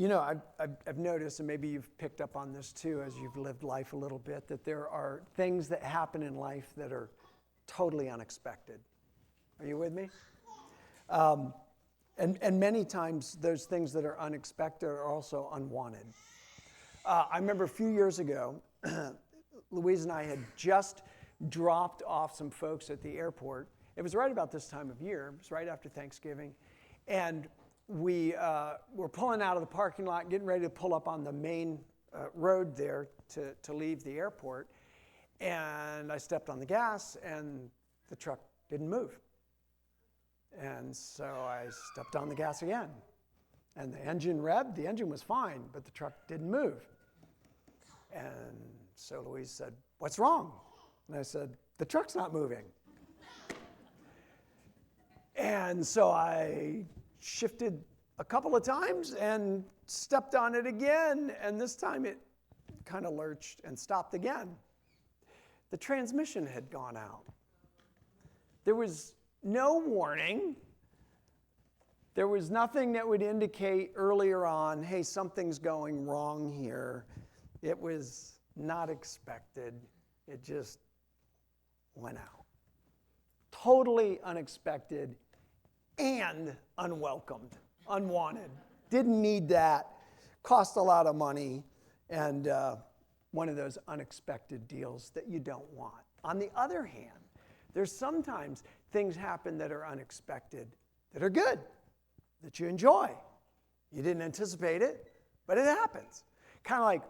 I've noticed, and maybe you've picked up on this too as you've lived life a little bit, that there are things that happen in life that are totally unexpected. Are you with me? And many times those things that are unexpected are also unwanted. I remember a few years ago, Louise and I had just dropped off some folks at the airport. It was right about this time of year. It was right after Thanksgiving. And we were pulling out of the parking lot, getting ready to pull up on the main road there to leave the airport. And I stepped on the gas, and the truck didn't move. And so I stepped on the gas again. And the engine revved. The engine was fine, but the truck didn't move. And so Louise said, "What's wrong?" And I said, "The truck's not moving." And so I shifted a couple of times and stepped on it again. And this time it kind of lurched and stopped again. The transmission had gone out. There was no warning. There was nothing that would indicate earlier on, hey, something's going wrong here. It was not expected. It just went out. Totally unexpected and unwelcomed, unwanted. Didn't need that. Cost a lot of money. And one of those unexpected deals that you don't want. On the other hand, there's sometimes things happen that are unexpected, that are good, that you enjoy. You didn't anticipate it, but it happens. Kind of like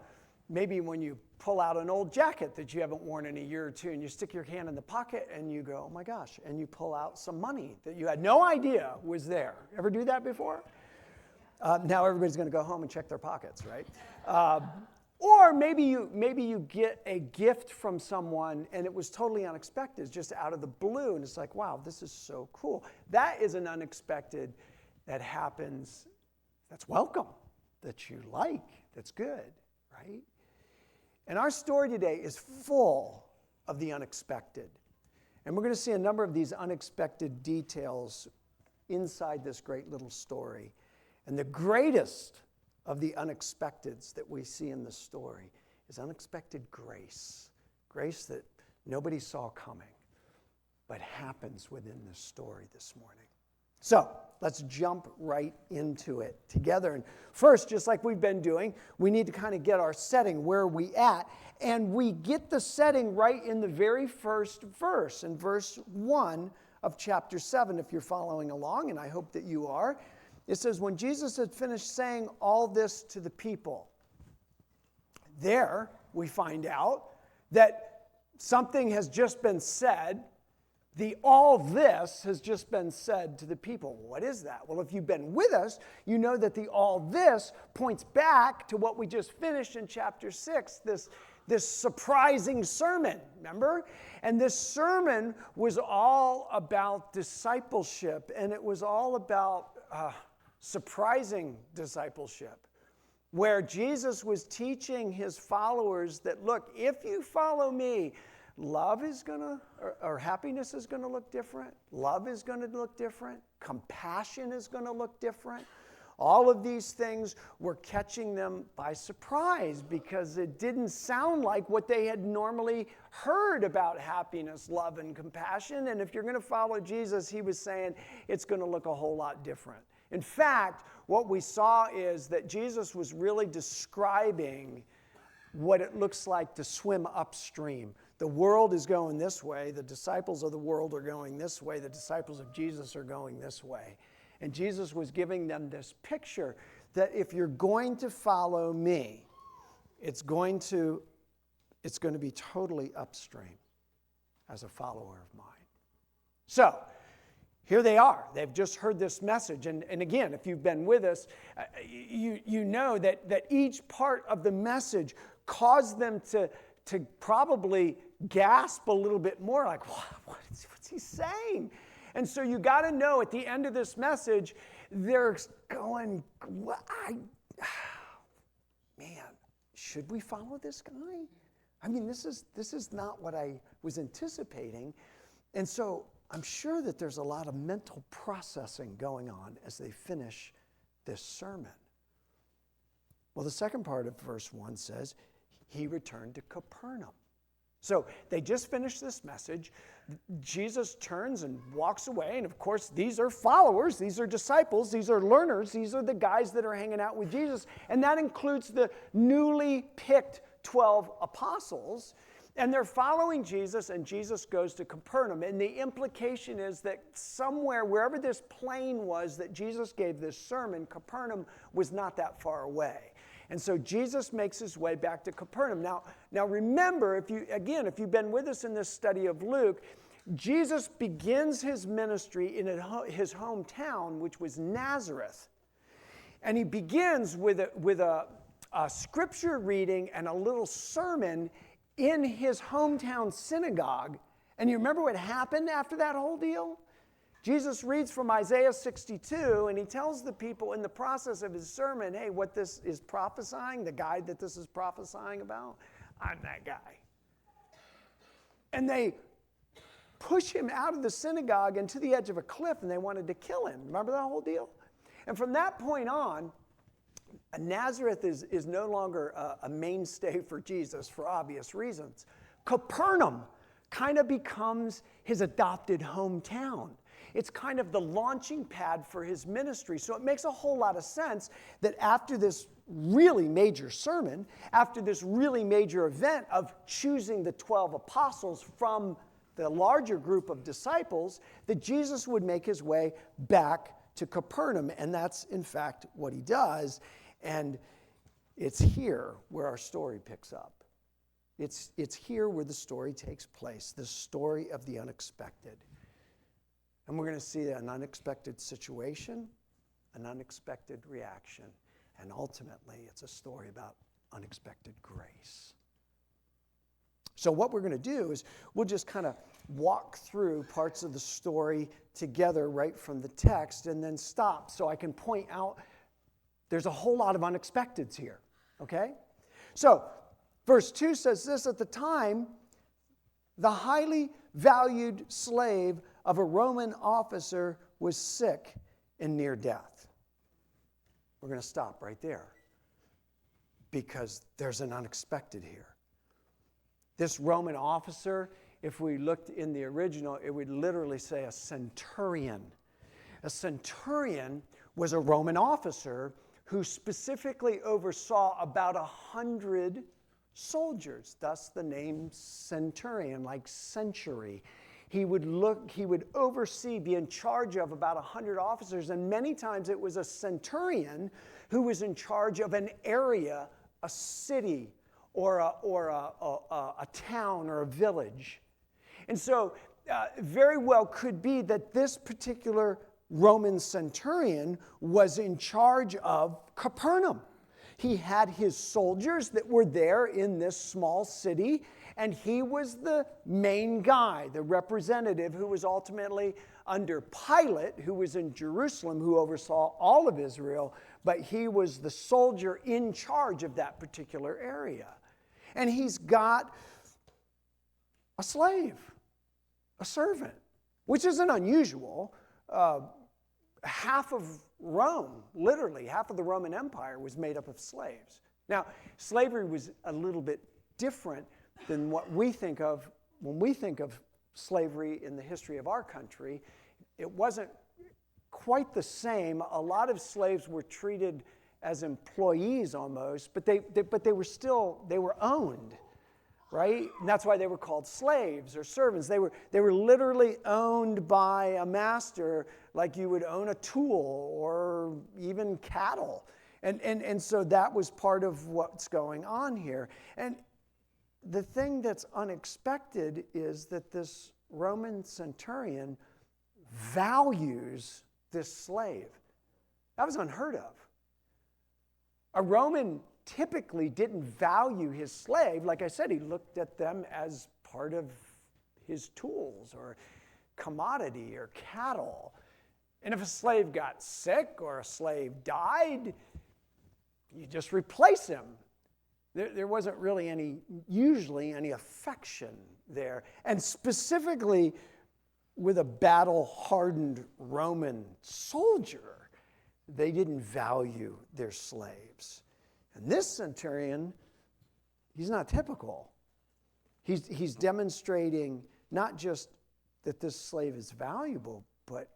maybe when you pull out an old jacket that you haven't worn in a year or two, and you stick your hand in the pocket and you go, oh my gosh, and you pull out some money that you had no idea was there. Ever do that before? Now everybody's going to go home and check their pockets, right? Or maybe you get a gift from someone and it was totally unexpected. It's just out of the blue, and it's like, wow, this is so cool. That is an unexpected that happens, that's welcome, that you like, that's good, right? And our story today is full of the unexpected. And we're going to see a number of these unexpected details inside this great little story. And the greatest of the unexpecteds that we see in the story is unexpected grace. Grace that nobody saw coming, but happens within this story this morning. So let's jump right into it together. And first, just like we've been doing, we need to kind of get our setting, where are we at? And we get the setting right in the very first verse, in verse 1 of chapter 7, if you're following along, and I hope that you are. It says, when Jesus had finished saying all this to the people, there we find out that something has just been said. The all this has just been said to the people. What is that? Well, if you've been with us, you know that the all this points back to what we just finished in chapter 6, this surprising sermon, remember? And this sermon was all about discipleship, and it was all about surprising discipleship, where Jesus was teaching his followers that, look, if you follow me, love is going to, or happiness is going to look different. Love is going to look different. Compassion is going to look different. All of these things were catching them by surprise because it didn't sound like what they had normally heard about happiness, love, and compassion. And if you're going to follow Jesus, he was saying it's going to look a whole lot different. In fact, what we saw is that Jesus was really describing what it looks like to swim upstream. The world is going this way. The disciples of the world are going this way. The disciples of Jesus are going this way. And Jesus was giving them this picture that if you're going to follow me, it's going to be totally upstream as a follower of mine. So, here they are. They've just heard this message. And again, if you've been with us, you know that each part of the message caused them to probably gasp a little bit more, like, what's he saying? And so you got to know at the end of this message, they're going, man, should we follow this guy? I mean, this is not what I was anticipating. And so I'm sure that there's a lot of mental processing going on as they finish this sermon. Well, the second part of verse 1 says, he returned to Capernaum. So they just finished this message. Jesus turns and walks away. And of course, these are followers. These are disciples. These are learners. These are the guys that are hanging out with Jesus. And that includes the newly picked 12 apostles. And they're following Jesus, and Jesus goes to Capernaum. And the implication is that somewhere, wherever this plain was that Jesus gave this sermon, Capernaum was not that far away. And so Jesus makes his way back to Capernaum. Now remember, if you've been with us in this study of Luke, Jesus begins his ministry in his hometown, which was Nazareth. And he begins with a scripture reading and a little sermon in his hometown synagogue. And you remember what happened after that whole deal? Jesus reads from Isaiah 62, and he tells the people in the process of his sermon, hey, what this is prophesying, the guy that this is prophesying about, I'm that guy. And they push him out of the synagogue and to the edge of a cliff, and they wanted to kill him. Remember that whole deal? And from that point on, Nazareth is no longer a mainstay for Jesus for obvious reasons. Capernaum kind of becomes his adopted hometown. It's kind of the launching pad for his ministry. So it makes a whole lot of sense that after this really major sermon, after this really major event of choosing the 12 apostles from the larger group of disciples, that Jesus would make his way back to Capernaum. And that's, in fact, what he does. And it's here where our story picks up. It's here where the story takes place, the story of the unexpected. And we're going to see an unexpected situation, an unexpected reaction, and ultimately it's a story about unexpected grace. So what we're going to do is we'll just kind of walk through parts of the story together right from the text and then stop so I can point out there's a whole lot of unexpecteds here, okay? So verse 2 says this, at the time, the highly valued slave of a Roman officer was sick and near death. We're going to stop right there because there's an unexpected here. This Roman officer, if we looked in the original, it would literally say a centurion. A centurion was a Roman officer who specifically oversaw about 100 soldiers, thus the name centurion, like century. He would oversee, be in charge of about 100 officers, and many times it was a centurion who was in charge of an area, a city, or a town or a village. And so very well could be that this particular Roman centurion was in charge of Capernaum. He had his soldiers that were there in this small city, and he was the main guy, the representative who was ultimately under Pilate, who was in Jerusalem, who oversaw all of Israel, but he was the soldier in charge of that particular area. And he's got a slave, a servant, which isn't unusual. Half of Rome, literally half of the Roman Empire was made up of slaves. Now, slavery was a little bit different than what we think of when we think of slavery in the history of our country. It wasn't quite the same. A lot of slaves were treated as employees almost, but they were owned, right? And that's why they were called slaves or servants. They were literally owned by a master, like you would own a tool or even cattle. And so that was part of what's going on here. And the thing that's unexpected is that this Roman centurion values this slave. That was unheard of. A Roman typically didn't value his slave. Like I said, he looked at them as part of his tools or commodity or cattle. And if a slave got sick or a slave died, you just replace him. There wasn't really usually any affection there. And specifically with a battle-hardened Roman soldier, they didn't value their slaves. And this centurion, he's not typical. He's demonstrating not just that this slave is valuable, but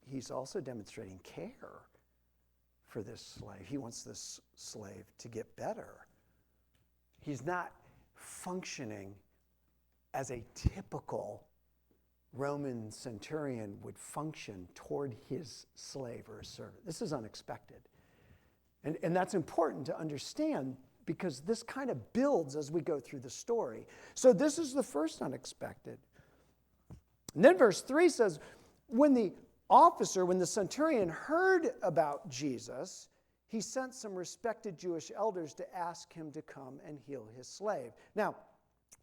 he's also demonstrating care for this slave. He wants this slave to get better. He's not functioning as a typical Roman centurion would function toward his slave or his servant. This is unexpected. And that's important to understand, because this kind of builds as we go through the story. So this is the first unexpected. And then verse 3 says, when the centurion heard about Jesus, he sent some respected Jewish elders to ask him to come and heal his slave. Now,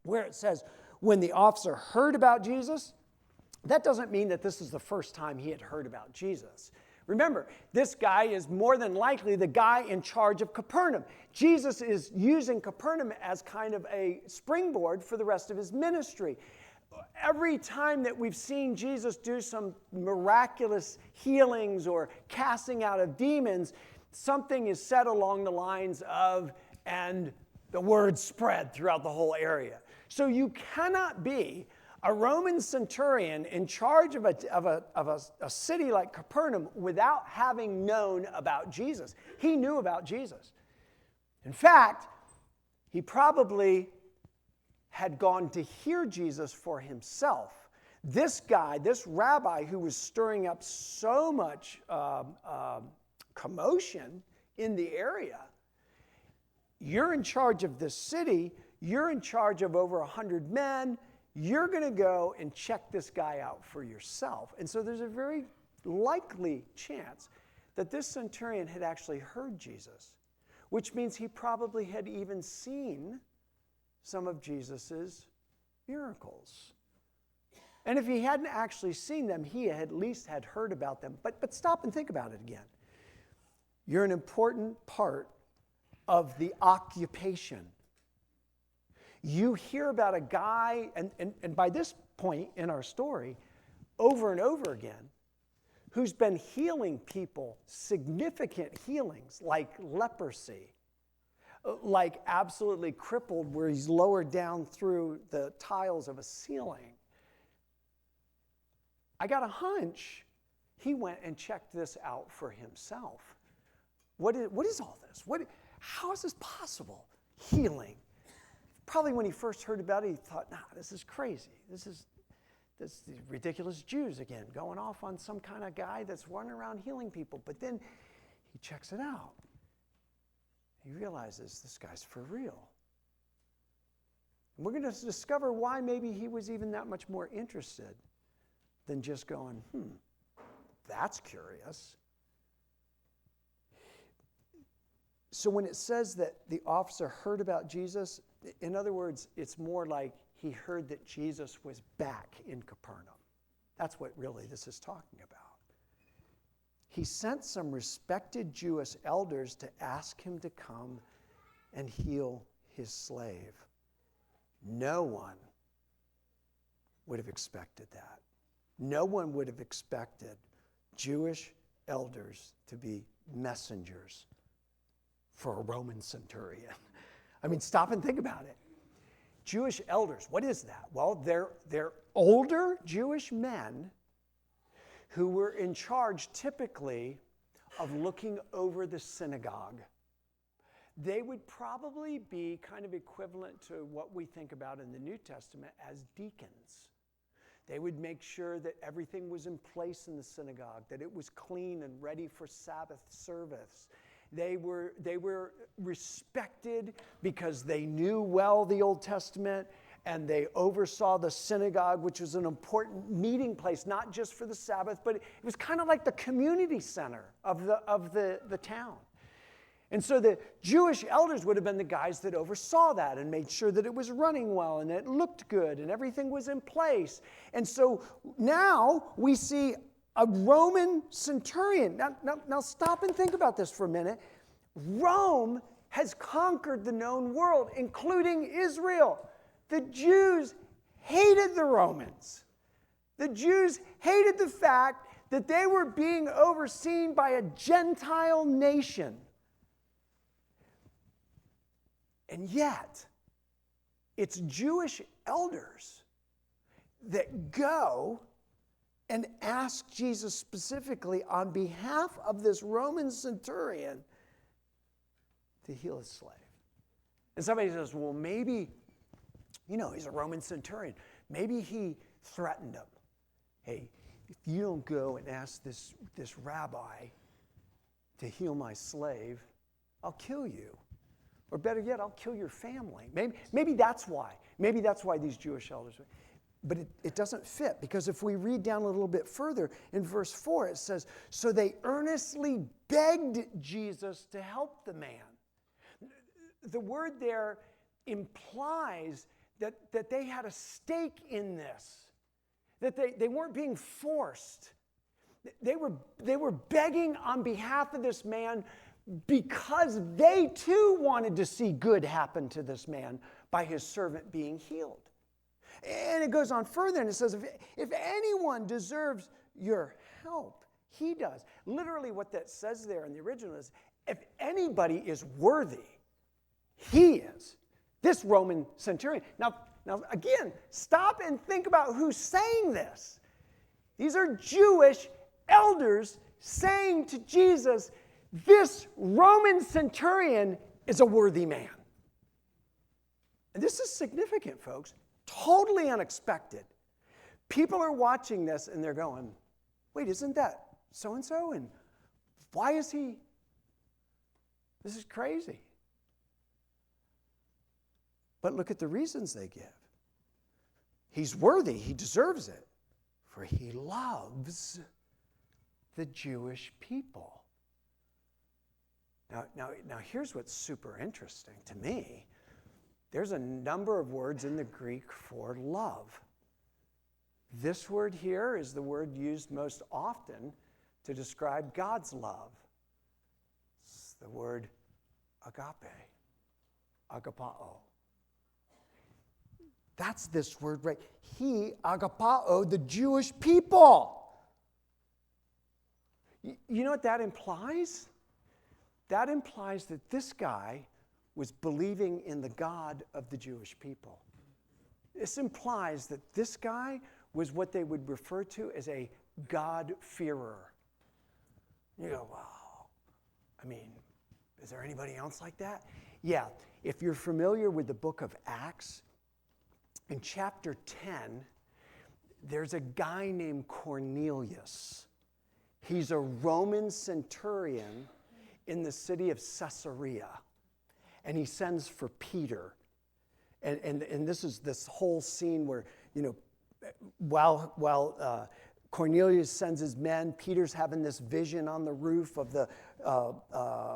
where it says, when the officer heard about Jesus, that doesn't mean that this is the first time he had heard about Jesus. Remember, this guy is more than likely the guy in charge of Capernaum. Jesus is using Capernaum as kind of a springboard for the rest of his ministry. Every time that we've seen Jesus do some miraculous healings or casting out of demons, something is said along the lines of, and the word spread throughout the whole area. So you cannot be a Roman centurion in charge of a city like Capernaum without having known about Jesus. He knew about Jesus. In fact, he probably had gone to hear Jesus for himself. This guy, this rabbi who was stirring up so much commotion in the area, you're in charge of this city, you're in charge of over 100 men, you're going to go and check this guy out for yourself. And so there's a very likely chance that this centurion had actually heard Jesus, which means he probably had even seen some of Jesus's miracles. And if he hadn't actually seen them, he at least had heard about them. But stop and think about it again. You're an important part of the occupation. You hear about a guy, and by this point in our story, over and over again, who's been healing people, significant healings like leprosy, like absolutely crippled where he's lowered down through the tiles of a ceiling. I got a hunch he went and checked this out for himself. What is all this? How is this possible? Healing. Probably when he first heard about it, he thought, nah, this is crazy. This is ridiculous Jews again, going off on some kind of guy that's running around healing people. But then he checks it out. He realizes this guy's for real. And we're going to discover why maybe he was even that much more interested than just going, that's curious. So when it says that the officer heard about Jesus, in other words, it's more like he heard that Jesus was back in Capernaum. That's what really this is talking about. He sent some respected Jewish elders to ask him to come and heal his slave. No one would have expected that. No one would have expected Jewish elders to be messengers for a Roman centurion. I mean, stop and think about it. Jewish elders, what is that? Well, they're older Jewish men who were in charge typically of looking over the synagogue. They would probably be kind of equivalent to what we think about in the New Testament as deacons. They would make sure that everything was in place in the synagogue, that it was clean and ready for Sabbath service. They were respected because they knew well the Old Testament, and they oversaw the synagogue, which was an important meeting place, not just for the Sabbath, but it was kind of like the community center of the town. And so the Jewish elders would have been the guys that oversaw that and made sure that it was running well and it looked good and everything was in place. And so now we see a Roman centurion. Now stop and think about this for a minute. Rome has conquered the known world, including Israel. The Jews hated the Romans. The Jews hated the fact that they were being overseen by a Gentile nation. And yet, it's Jewish elders that go and ask Jesus specifically on behalf of this Roman centurion to heal his slave. And somebody says, well, maybe, he's a Roman centurion. Maybe he threatened him. Hey, if you don't go and ask this rabbi to heal my slave, I'll kill you. Or better yet, I'll kill your family. Maybe that's why. Maybe that's why these Jewish elders. But it doesn't fit, because if we read down a little bit further, in verse 4, it says, so they earnestly begged Jesus to help the man. The word there implies that they had a stake in this, that they weren't being forced. They were begging on behalf of this man because they too wanted to see good happen to this man by his servant being healed. And it goes on further and it says, if anyone deserves your help, he does. Literally what that says there in the original is, if anybody is worthy, he is. This Roman centurion. Now again, stop and think about who's saying this. These are Jewish elders saying to Jesus, this Roman centurion is a worthy man. And this is significant, folks. Totally unexpected. People are watching this and they're going, wait, isn't that so-and-so? And why is he? This is crazy. But look at the reasons they give. He's worthy. He deserves it. For he loves the Jewish people. Now here's what's super interesting to me. There's a number of words in the Greek for love. This word here is the word used most often to describe God's love. It's the word agape, agapao. That's this word, right? He, agapao, the Jewish people. You know what that implies? That implies that this guy was believing in the God of the Jewish people. This implies that this guy was what they would refer to as a God-fearer. You go, wow, is there anybody else like that? Yeah, if you're familiar with the book of Acts, in chapter 10, there's a guy named Cornelius. He's a Roman centurion in the city of Caesarea. And he sends for Peter. And this is this whole scene where, while Cornelius sends his men, Peter's having this vision on the roof of the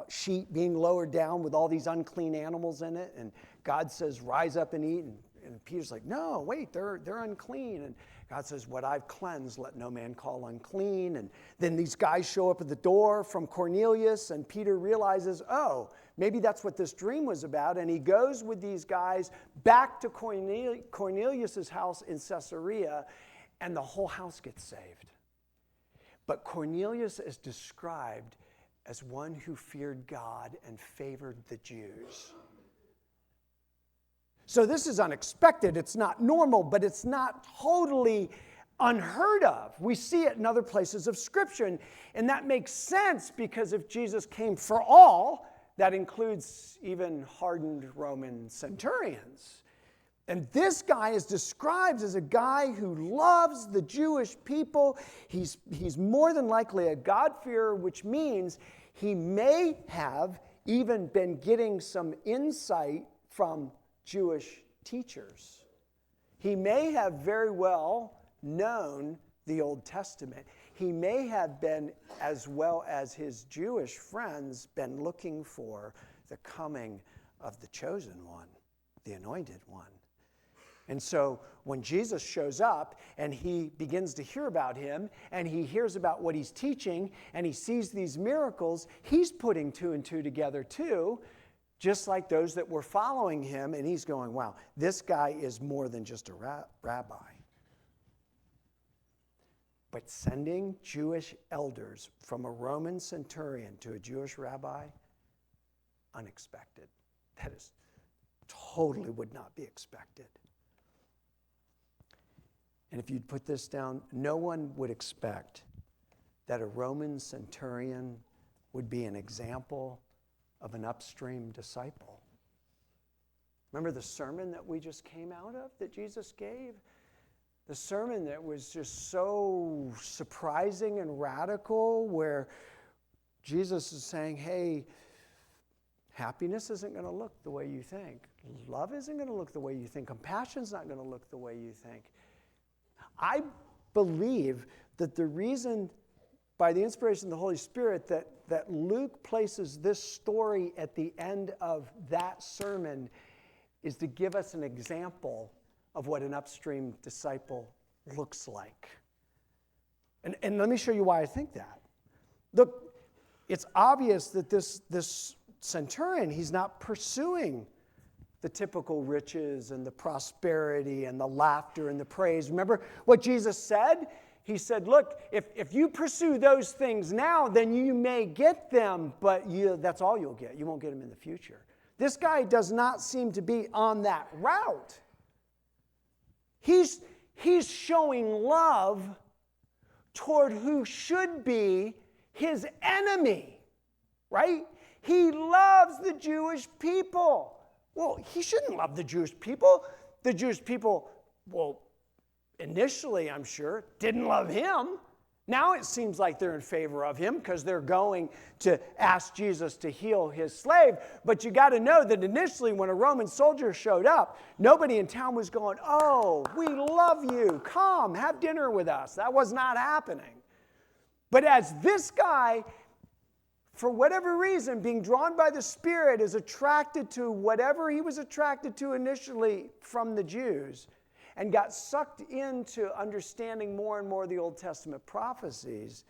sheet being lowered down with all these unclean animals in it. And God says, rise up and eat. And Peter's like, no, wait, they're unclean. And God says, what I've cleansed, let no man call unclean. And then these guys show up at the door from Cornelius, and Peter realizes, oh, maybe that's what this dream was about. And he goes with these guys back to Cornelius' house in Caesarea, and the whole house gets saved. But Cornelius is described as one who feared God and favored the Jews. So this is unexpected. It's not normal, but it's not totally unheard of. We see it in other places of Scripture, and that makes sense, because if Jesus came for all, that includes even hardened Roman centurions. And this guy is described as a guy who loves the Jewish people. He's more than likely a God-fearer, which means he may have even been getting some insight from Jewish teachers. He may have very well known the Old Testament. He may have been, as well as his Jewish friends, been looking for the coming of the chosen one, the anointed one. And so when Jesus shows up and he begins to hear about him, and he hears about what he's teaching, and he sees these miracles, he's putting two and two together too, just like those that were following him, and he's going, wow, this guy is more than just a rabbi. But sending Jewish elders from a Roman centurion to a Jewish rabbi, unexpected. totally would not be expected. And if you'd put this down, no one would expect that a Roman centurion would be an example of an upstream disciple. Remember the sermon that we just came out of that Jesus gave? The sermon that was just so surprising and radical, where Jesus is saying, hey, happiness isn't going to look the way you think. Love isn't going to look the way you think. Compassion's not going to look the way you think. I believe that the reason, by the inspiration of the Holy Spirit, that Luke places this story at the end of that sermon is to give us an example of what an upstream disciple looks like. And let me show you why I think that. Look, it's obvious that this centurion, he's not pursuing the typical riches and the prosperity and the laughter and the praise. Remember what Jesus said? He said, look, if you pursue those things now, then you may get them, but that's all you'll get. You won't get them in the future. This guy does not seem to be on that route. He's showing love toward who should be his enemy, right? He loves the Jewish people. Well, he shouldn't love the Jewish people. The Jewish people, well, initially, I'm sure, didn't love him. Now it seems like they're in favor of him because they're going to ask Jesus to heal his slave. But you got to know that initially when a Roman soldier showed up, nobody in town was going, oh, we love you. Come, have dinner with us. That was not happening. But as this guy, for whatever reason, being drawn by the Spirit, is attracted to whatever he was attracted to initially from the Jews, and got sucked into understanding more and more of the Old Testament prophecies,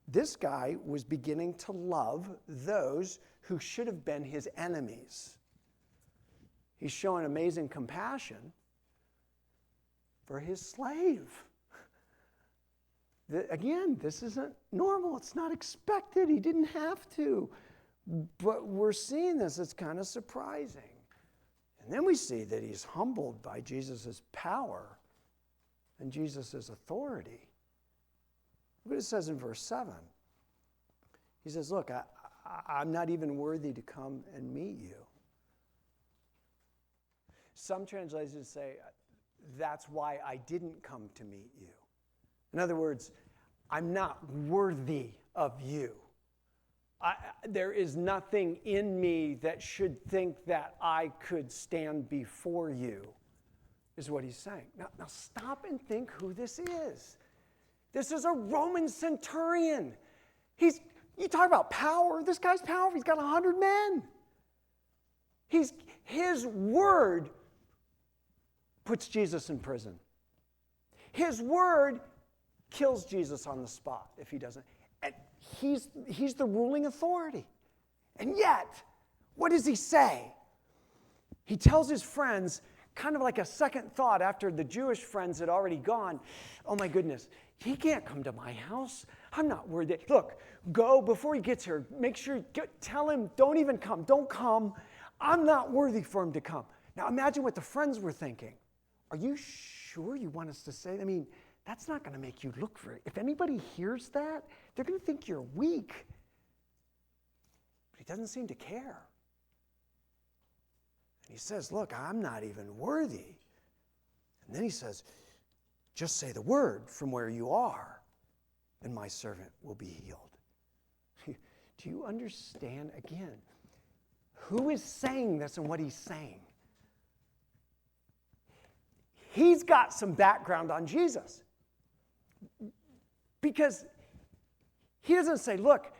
this guy was beginning to love those who should have been his enemies. He's showing amazing compassion for his slave. Again, this isn't normal. It's not expected. He didn't have to. But we're seeing this. It's kind of surprising. And then we see that he's humbled by Jesus' power and Jesus' authority. Look what it says in verse 7. He says, look, I'm not even worthy to come and meet you. Some translations say, that's why I didn't come to meet you. In other words, I'm not worthy of you. There is nothing in me that should think that I could stand before you, is what he's saying. Now stop and think who this is. This is a Roman centurion. You talk about power. This guy's powerful. He's got 100 men. His word puts Jesus in prison. His word kills Jesus on the spot if he doesn't. And he's the ruling authority. And yet, what does he say? He tells his friends, kind of like a second thought after the Jewish friends had already gone, oh my goodness, he can't come to my house. I'm not worthy. Look, go before he gets here. Make sure, tell him, don't even come. Don't come. I'm not worthy for him to come. Now imagine what the friends were thinking. Are you sure you want us to say that? I mean, that's not going to make you look for it. If anybody hears that, they're going to think you're weak. But he doesn't seem to care. And he says, look, I'm not even worthy. And then he says, just say the word from where you are, and my servant will be healed. Do you understand, again, who is saying this and what he's saying? He's got some background on Jesus. Because he doesn't say, look,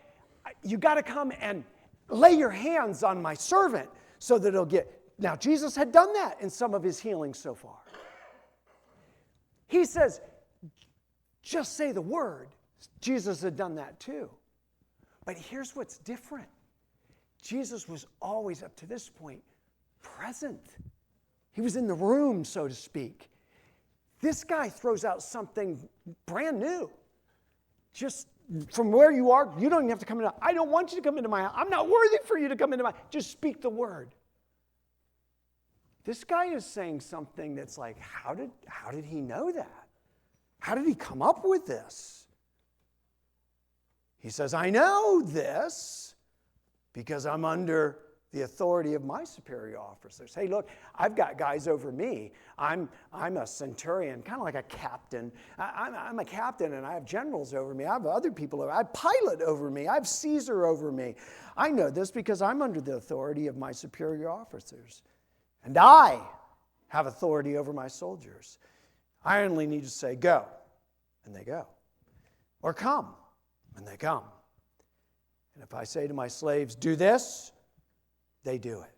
you got to come and lay your hands on my servant so that he'll get. Now, Jesus had done that in some of his healings so far. He says, just say the word. Jesus had done that too. But here's what's different. Jesus was always, up to this point, present. He was in the room, so to speak. This guy throws out something brand new. Just from where you are, you don't even have to come in. I don't want you to come into my house. I'm not worthy for you to come into my house. Just speak the word. This guy is saying something that's like, how did he know that? How did he come up with this? He says, I know this because I'm under the authority of my superior officers. Hey, look, I've got guys over me. I'm a centurion, kind of like a captain. I'm a captain, and I have generals over me. I have other people over me. I have Pilate over me. I have Caesar over me. I know this because I'm under the authority of my superior officers. And I have authority over my soldiers. I only need to say, go, and they go. Or come, and they come. And if I say to my slaves, do this, they do it.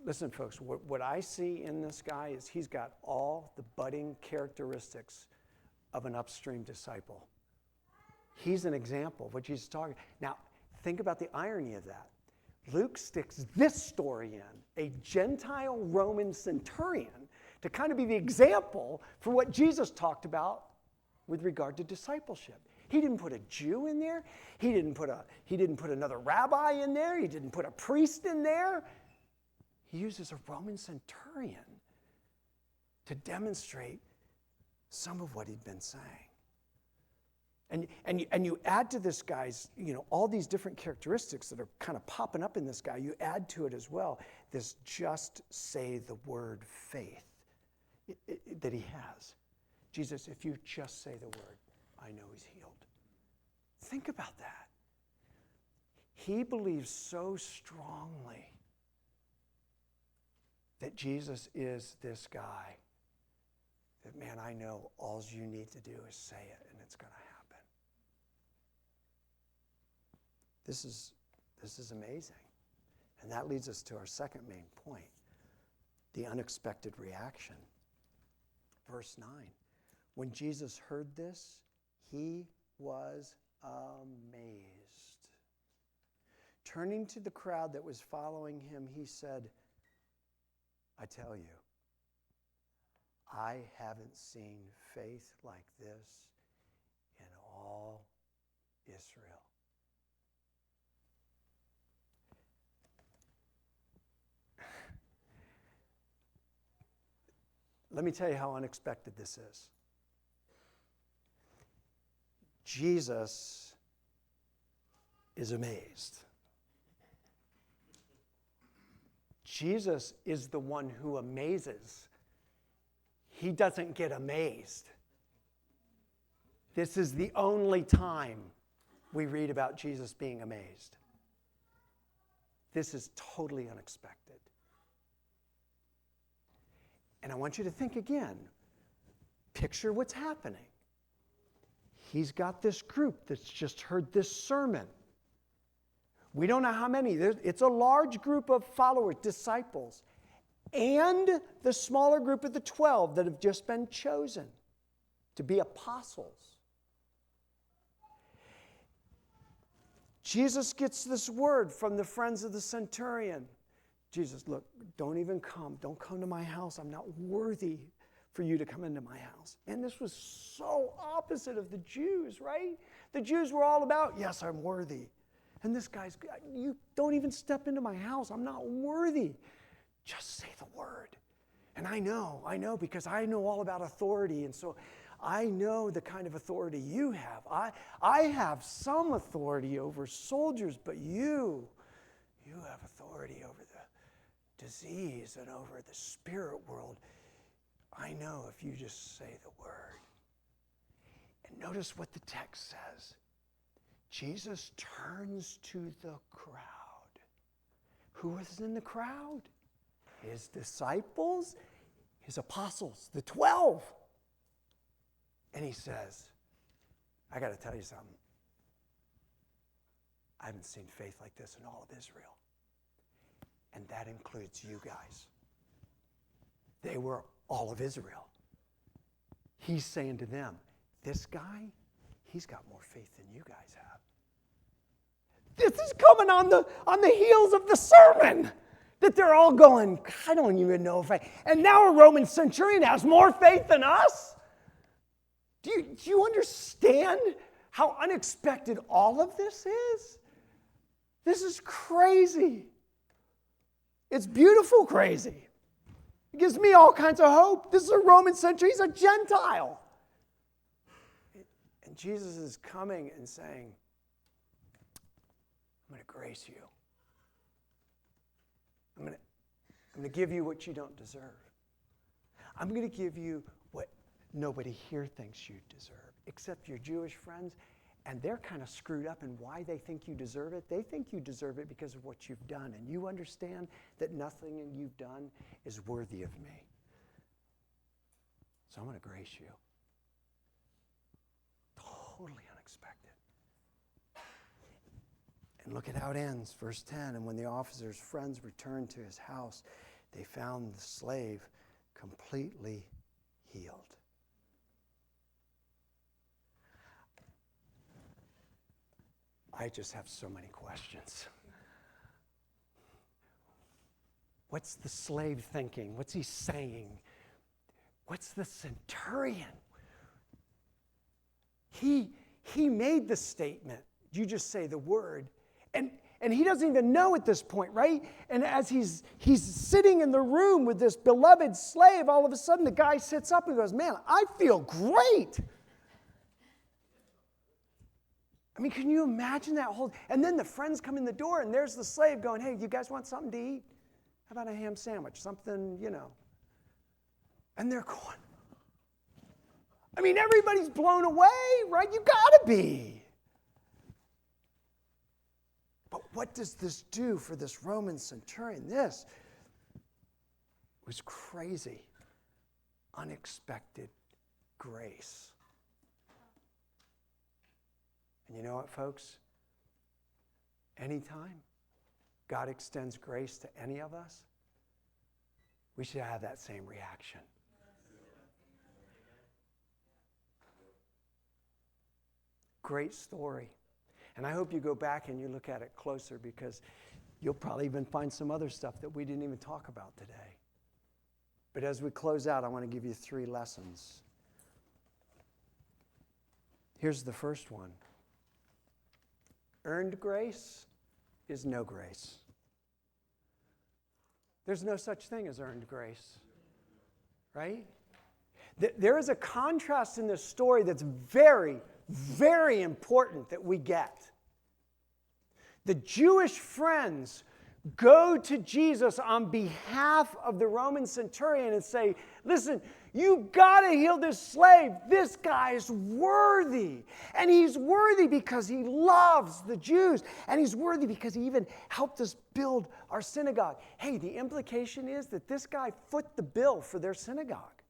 Listen, folks, what I see in this guy is he's got all the budding characteristics of an upstream disciple. He's an example of what Jesus is talking. Now, think about the irony of that. Luke sticks this story in, a Gentile Roman centurion, to kind of be the example for what Jesus talked about with regard to discipleship. He didn't put a Jew in there. He didn't put another rabbi in there. He didn't put a priest in there. He uses a Roman centurion to demonstrate some of what he'd been saying. And you add to this guy's, all these different characteristics that are kind of popping up in this guy, you add to it as well this just say the word faith that he has. Jesus, if you just say the word, I know he's healed. Think about that. He believes so strongly that Jesus is this guy that, man, I know all you need to do is say it and it's going to happen. This is amazing. And that leads us to our second main point, the unexpected reaction. Verse 9. When Jesus heard this, he was amazed. Turning to the crowd that was following him, he said, I tell you, I haven't seen faith like this in all Israel. Let me tell you how unexpected this is. Jesus is amazed. Jesus is the one who amazes. He doesn't get amazed. This is the only time we read about Jesus being amazed. This is totally unexpected. And I want you to think again. Picture what's happening. He's got this group that's just heard this sermon. We don't know how many. It's a large group of followers, disciples, and the smaller group of the 12 that have just been chosen to be apostles. Jesus gets this word from the friends of the centurion. Jesus, look, don't even come. Don't come to my house. I'm not worthy for you to come into my house. And this was so opposite of the Jews, right? The Jews were all about, yes, I'm worthy. And this guy's, you don't even step into my house. I'm not worthy. Just say the word. And I know, because I know all about authority. And so I know the kind of authority you have. I have some authority over soldiers, but you have authority over the disease and over the spirit world. I know if you just say the word. And notice what the text says. Jesus turns to the crowd. Who was in the crowd? His disciples, his apostles, the 12. And he says, I got to tell you something. I haven't seen faith like this in all of Israel. And that includes you guys. They were all of Israel. He's saying to them, this guy, he's got more faith than you guys have. This is coming on the heels of the sermon that they're all going, I don't even know if and now a Roman centurion has more faith than us? Do you understand how unexpected all of this is? This is crazy. It's beautiful crazy. It gives me all kinds of hope. This is a Roman centurion. He's a Gentile. And Jesus is coming and saying, I'm going to grace you. I'm going to give you what you don't deserve. I'm going to give you what nobody here thinks you deserve, except your Jewish friends. And they're kind of screwed up in why they think you deserve it. They think you deserve it because of what you've done. And you understand that nothing you've done is worthy of me. So I'm going to grace you. Totally unexpected. And look at how it ends. Verse 10, and when the officer's friends returned to his house, they found the slave completely healed. I just have so many questions. What's the slave thinking? What's he saying? What's the centurion? He made the statement. You just say the word. And he doesn't even know at this point, right? And as he's sitting in the room with this beloved slave, all of a sudden the guy sits up and goes, man, I feel great. I mean, can you imagine that whole... And then the friends come in the door, and there's the slave going, hey, you guys want something to eat? How about a ham sandwich? Something, And they're going... I mean, everybody's blown away, right? You gotta be. But what does this do for this Roman centurion? This was crazy, unexpected grace. And you know what, folks? Anytime God extends grace to any of us, we should have that same reaction. Great story. And I hope you go back and you look at it closer, because you'll probably even find some other stuff that we didn't even talk about today. But as we close out, I want to give you 3 lessons. Here's the first one. Earned grace is no grace. There's no such thing as earned grace, right? There is a contrast in this story that's very, very important that we get. The Jewish friends go to Jesus on behalf of the Roman centurion and say, listen, you got to heal this slave. This guy is worthy. And he's worthy because he loves the Jews. And he's worthy because he even helped us build our synagogue. Hey, the implication is that this guy foot the bill for their synagogue.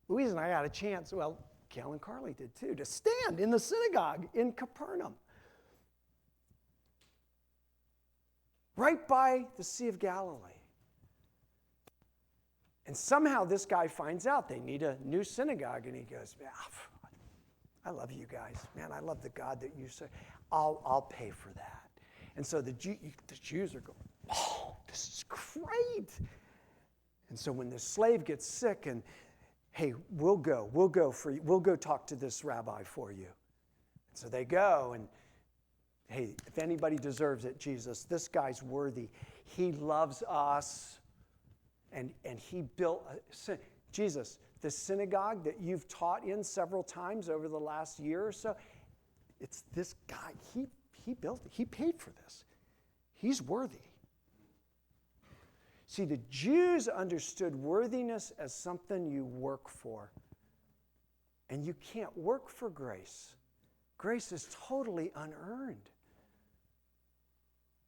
Louise and I got a chance, well, Cal and Carly did too, to stand in the synagogue in Capernaum. Right by the Sea of Galilee. And somehow this guy finds out they need a new synagogue, and he goes, I love you guys. Man, I love the God that you serve. I'll pay for that. And so the Jews are going, oh, this is great. And so when the slave gets sick, and hey, we'll go talk to this rabbi for you. And so they go, and hey, if anybody deserves it, Jesus, this guy's worthy. He loves us, and he built Jesus, the synagogue that you've taught in several times over the last year or so, it's this guy. He built it. He paid for this. He's worthy. See, the Jews understood worthiness as something you work for. And you can't work for grace. Grace is totally unearned.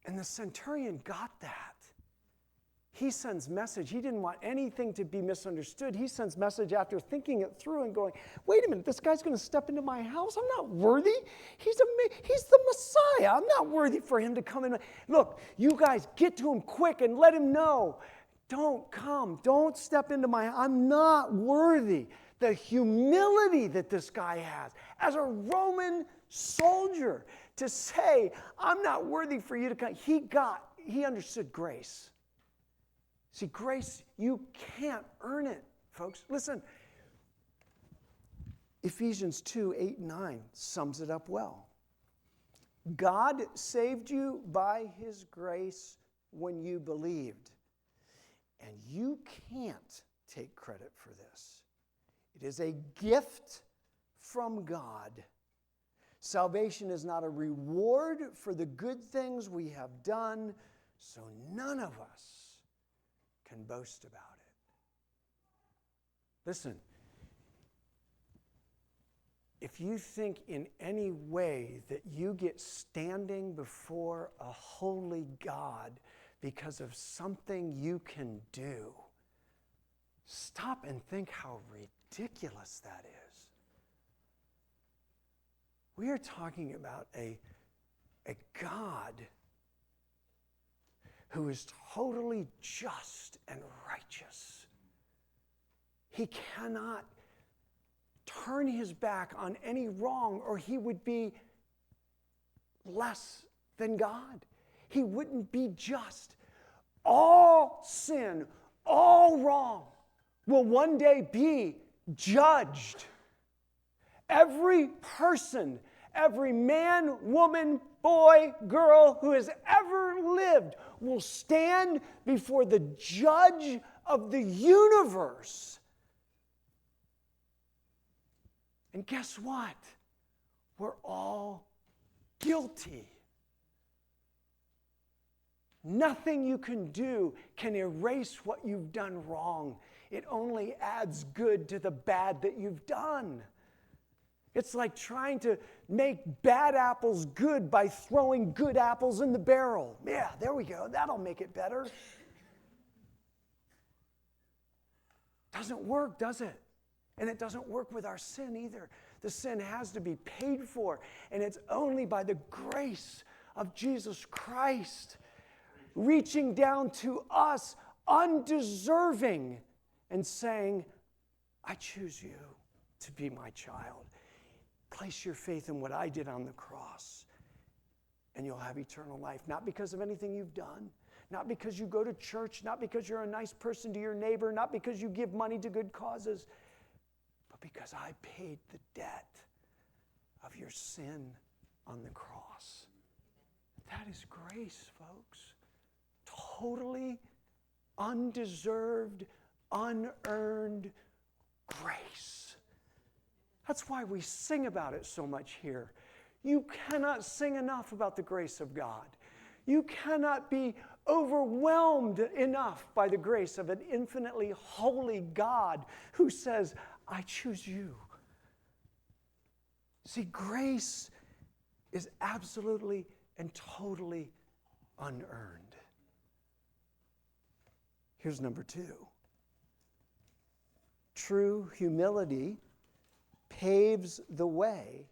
And the centurion got that. He sends message. He didn't want anything to be misunderstood. He sends message after thinking it through and going, wait a minute, this guy's going to step into my house? I'm not worthy. He's the Messiah. I'm not worthy for him to come in. Look, you guys get to him quick and let him know. Don't come. Don't step into my house. I'm not worthy. The humility that this guy has as a Roman soldier to say, I'm not worthy for you to come. He understood grace. See, grace, you can't earn it, folks. Listen, Ephesians 2:8-9 sums it up well. God saved you by his grace when you believed. And you can't take credit for this. It is a gift from God. Salvation is not a reward for the good things we have done, so none of us can boast about it. Listen, if you think in any way that you get standing before a holy God because of something you can do, stop and think how ridiculous that is. We are talking about a God who is totally just and righteous. He cannot turn his back on any wrong, or he would be less than God. He wouldn't be just. All sin, all wrong will one day be judged. Every person, every man, woman, boy, girl who has ever lived will stand before the judge of the universe. And guess what? We're all guilty. Nothing you can do can erase what you've done wrong. It only adds good to the bad that you've done. It's like trying to make bad apples good by throwing good apples in the barrel. Yeah, there we go. That'll make it better. Doesn't work, does it? And it doesn't work with our sin either. The sin has to be paid for, and it's only by the grace of Jesus Christ reaching down to us undeserving and saying, I choose you to be my child. Place your faith in what I did on the cross, and you'll have eternal life. Not because of anything you've done, not because you go to church, not because you're a nice person to your neighbor, not because you give money to good causes, but because I paid the debt of your sin on the cross. That is grace, folks. Totally undeserved, unearned grace. That's why we sing about it so much here. You cannot sing enough about the grace of God. You cannot be overwhelmed enough by the grace of an infinitely holy God who says, I choose you. See, grace is absolutely and totally unearned. Here's number 2. True humility paves the way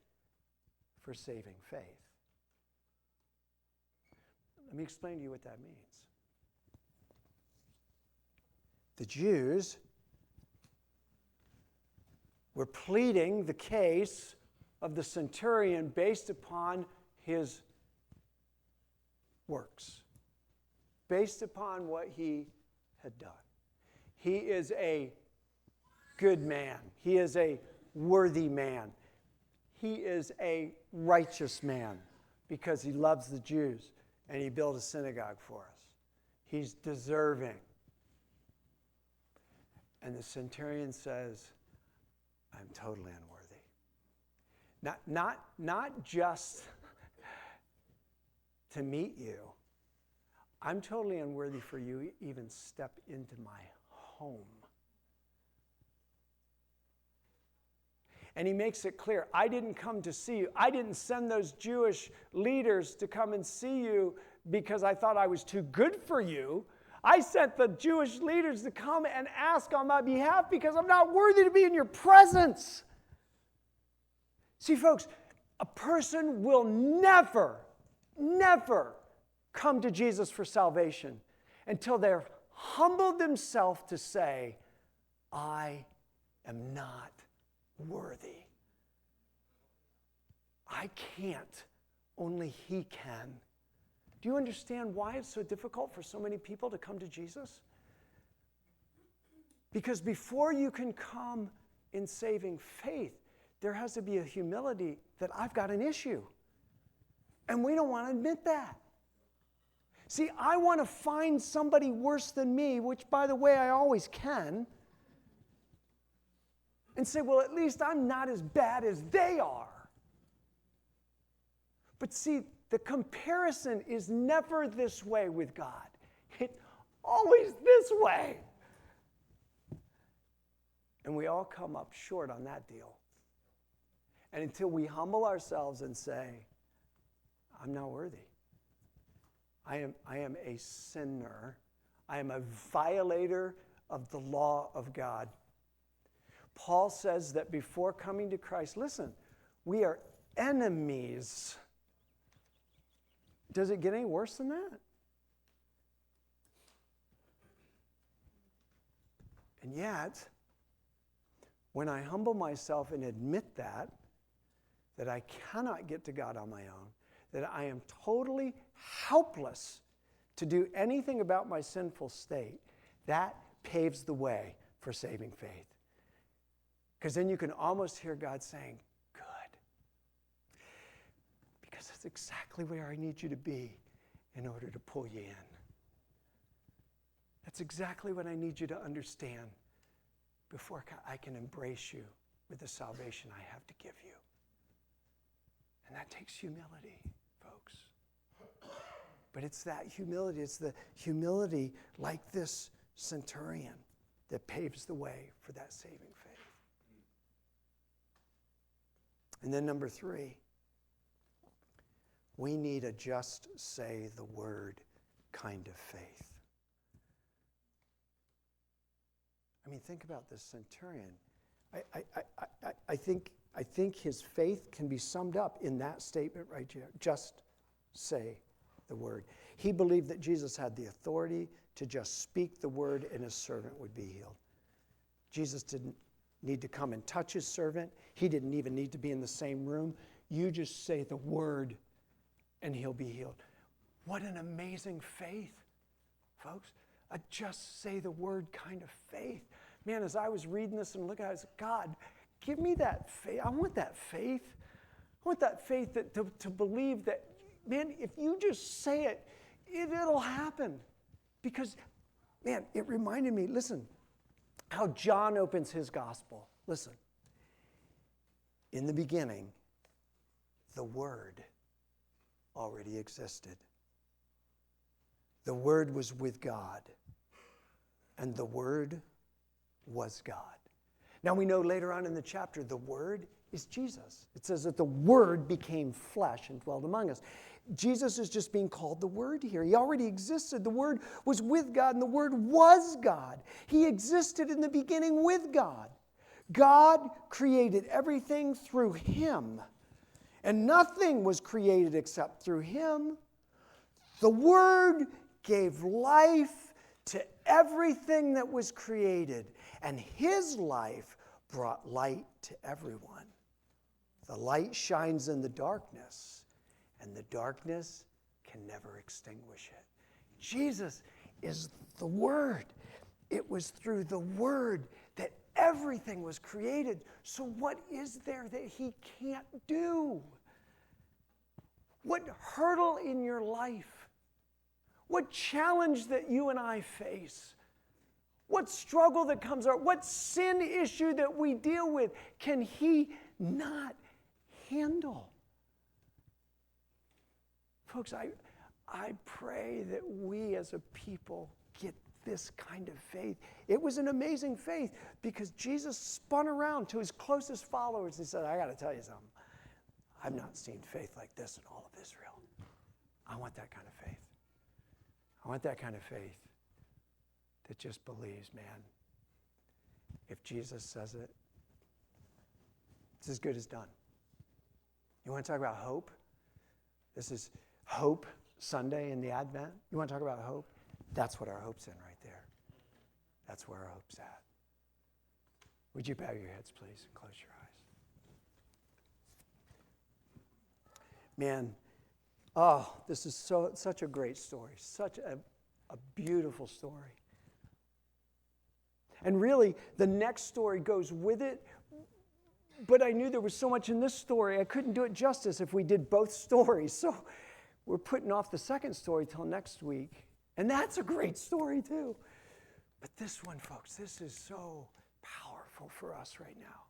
for saving faith. Let me explain to you what that means. The Jews were pleading the case of the centurion based upon his works, based upon what he had done. He is a good man. He is a worthy man. He is a righteous man because he loves the Jews and he built a synagogue for us. He's deserving. And the centurion says, I'm totally unworthy. Not just to meet you. I'm totally unworthy for you to even step into my home. And he makes it clear, I didn't come to see you. I didn't send those Jewish leaders to come and see you because I thought I was too good for you. I sent the Jewish leaders to come and ask on my behalf because I'm not worthy to be in your presence. See, folks, a person will never come to Jesus for salvation until they're humbled themselves to say, I am not worthy. I can't. Only He can. Do you understand why it's so difficult for so many people to come to Jesus? Because before you can come in saving faith, there has to be a humility that I've got an issue. And we don't want to admit that. See, I want to find somebody worse than me, which, by the way, I always can, and say, well, at least I'm not as bad as they are. But see, the comparison is never this way with God. It's always this way. And we all come up short on that deal. And until we humble ourselves and say, I'm not worthy. I am a sinner. I am a violator of the law of God. Paul says that before coming to Christ, listen, we are enemies. Does it get any worse than that? And yet, when I humble myself and admit that I cannot get to God on my own, that I am totally helpless to do anything about my sinful state, that paves the way for saving faith. Because then you can almost hear God saying, good. Because that's exactly where I need you to be in order to pull you in. That's exactly what I need you to understand before I can embrace you with the salvation I have to give you. And that takes humility, folks. But it's that humility, it's the humility like this centurion that paves the way for that saving faith. And then number 3, we need a just say the word kind of faith. I mean, think about this centurion. I think his faith can be summed up in that statement right here. Just say the word. He believed that Jesus had the authority to just speak the word and his servant would be healed. Jesus didn't need to come and touch his servant. He didn't even need to be in the same room. You just say the word and he'll be healed. What an amazing faith, folks. A just say the word kind of faith. Man, as I was reading this and looking at it, I was, God, give me that faith. I want that faith. I want that faith to believe that, man, if you just say it, it'll happen. Because, man, it reminded me, listen, how John opens his gospel. Listen. In the beginning, the Word already existed. The Word was with God, and the Word was God. Now we know later on in the chapter, the Word is Jesus. It says that the Word became flesh and dwelled among us. Jesus is just being called the Word here. He already existed. The Word was with God, and the Word was God. He existed in the beginning with God. God created everything through Him, and nothing was created except through Him. The Word gave life to everything that was created, and His life brought light to everyone. The light shines in the darkness, and the darkness can never extinguish it. Jesus is the Word. It was through the Word that everything was created. So what is there that He can't do? What hurdle in your life? What challenge that you and I face? What struggle that comes up? What sin issue that we deal with can He not handle? Folks, I pray that we as a people get this kind of faith. It was an amazing faith because Jesus spun around to His closest followers and said, I got to tell you something. I've not seen faith like this in all of Israel. I want that kind of faith. I want that kind of faith that just believes, man, if Jesus says it, it's as good as done. You want to talk about hope? This is Hope Sunday in the Advent. You want to talk about hope? That's what our hope's in right there. That's where our hope's at. Would you bow your heads, please, and close your eyes? Man, oh, this is such a great story, such a beautiful story. And really, the next story goes with it, but I knew there was so much in this story, I couldn't do it justice if we did both stories. So we're putting off the second story till next week. And that's a great story too. But this one, folks, this is so powerful for us right now.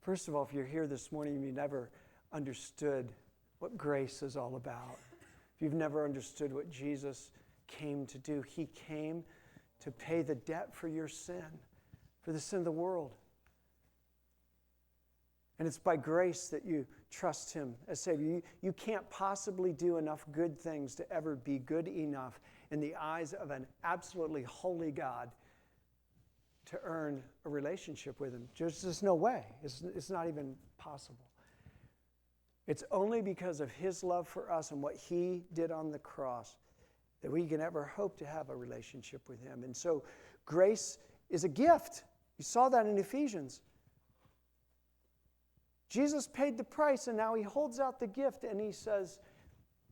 First of all, if you're here this morning and you've never understood what grace is all about, if you've never understood what Jesus came to do, he came to pay the debt for your sin, for the sin of the world. And it's by grace that you trust him as Savior. You can't possibly do enough good things to ever be good enough in the eyes of an absolutely holy God to earn a relationship with him. There's no way. It's not even possible. It's only because of his love for us and what he did on the cross that we can ever hope to have a relationship with him. And so grace is a gift. You saw that in Ephesians. Jesus paid the price, and now he holds out the gift and he says,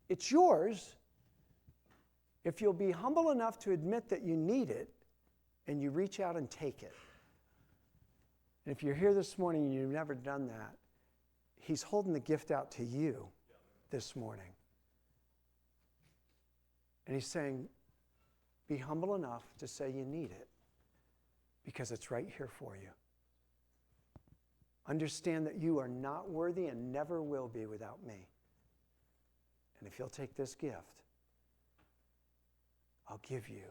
it's yours if you'll be humble enough to admit that you need it and you reach out and take it. And if you're here this morning and you've never done that, he's holding the gift out to you this morning. And he's saying, be humble enough to say you need it because it's right here for you. Understand that you are not worthy and never will be without me. And if you'll take this gift, I'll give you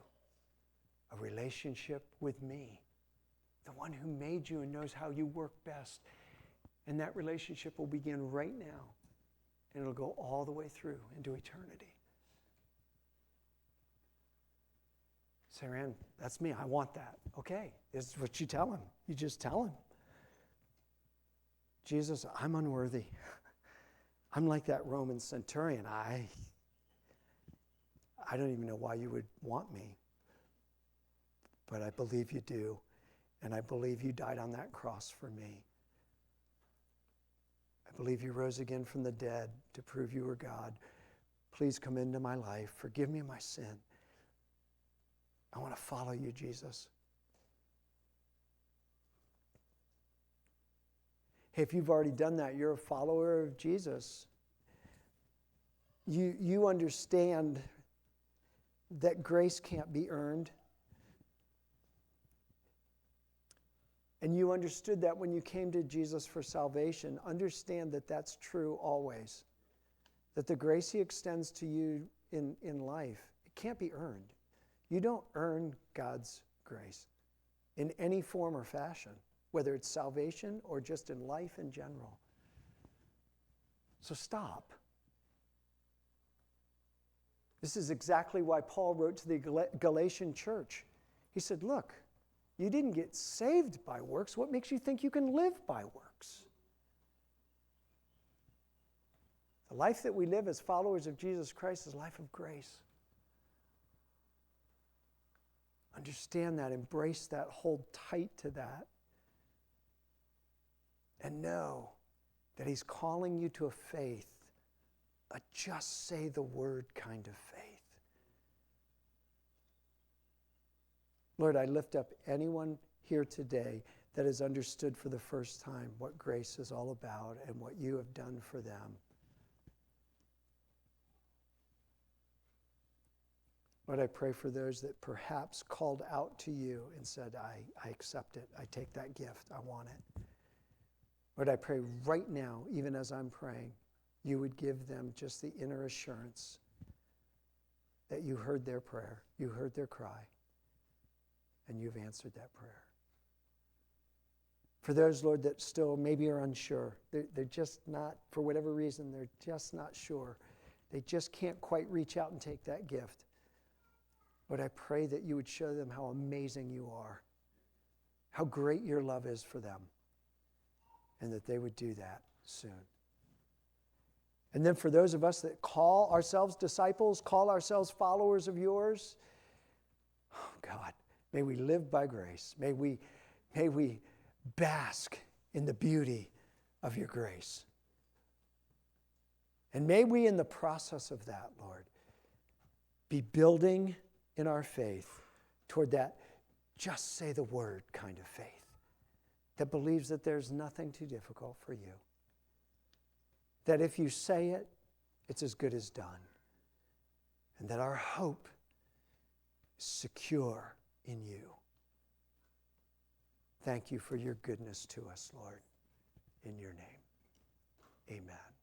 a relationship with me, the one who made you and knows how you work best. And that relationship will begin right now, and it'll go all the way through into eternity. Say, Rand, that's me. I want that. Okay, this is what you tell him. You just tell him. Jesus, I'm unworthy. I'm like that Roman centurion. I don't even know why you would want me. But I believe you do. And I believe you died on that cross for me. I believe you rose again from the dead to prove you were God. Please come into my life. Forgive me my sin. I want to follow you, Jesus. Hey, if you've already done that, you're a follower of Jesus. You understand that grace can't be earned. And you understood that when you came to Jesus for salvation. Understand that that's true always. That the grace he extends to you in life, it can't be earned. You don't earn God's grace in any form or fashion, whether it's salvation or just in life in general. So stop. This is exactly why Paul wrote to the Galatian church. He said, look, you didn't get saved by works. What makes you think you can live by works? The life that we live as followers of Jesus Christ is a life of grace. Understand that, embrace that, hold tight to that. And know that he's calling you to a faith, a just say the word kind of faith. Lord, I lift up anyone here today that has understood for the first time what grace is all about and what you have done for them. Lord, I pray for those that perhaps called out to you and said, I accept it. I take that gift. I want it. Lord, I pray right now, even as I'm praying, you would give them just the inner assurance that you heard their prayer, you heard their cry, and you've answered that prayer. For those, Lord, that still maybe are unsure, they're just not, for whatever reason, they're just not sure. They just can't quite reach out and take that gift. Lord, I pray that you would show them how amazing you are, how great your love is for them, and that they would do that soon. And then for those of us that call ourselves disciples, call ourselves followers of yours, oh God, may we live by grace. May we bask in the beauty of your grace. And may we, in the process of that, Lord, be building in our faith toward that just say the word kind of faith that believes that there's nothing too difficult for you. That if you say it, it's as good as done. And that our hope is secure in you. Thank you for your goodness to us, Lord. In your name, amen.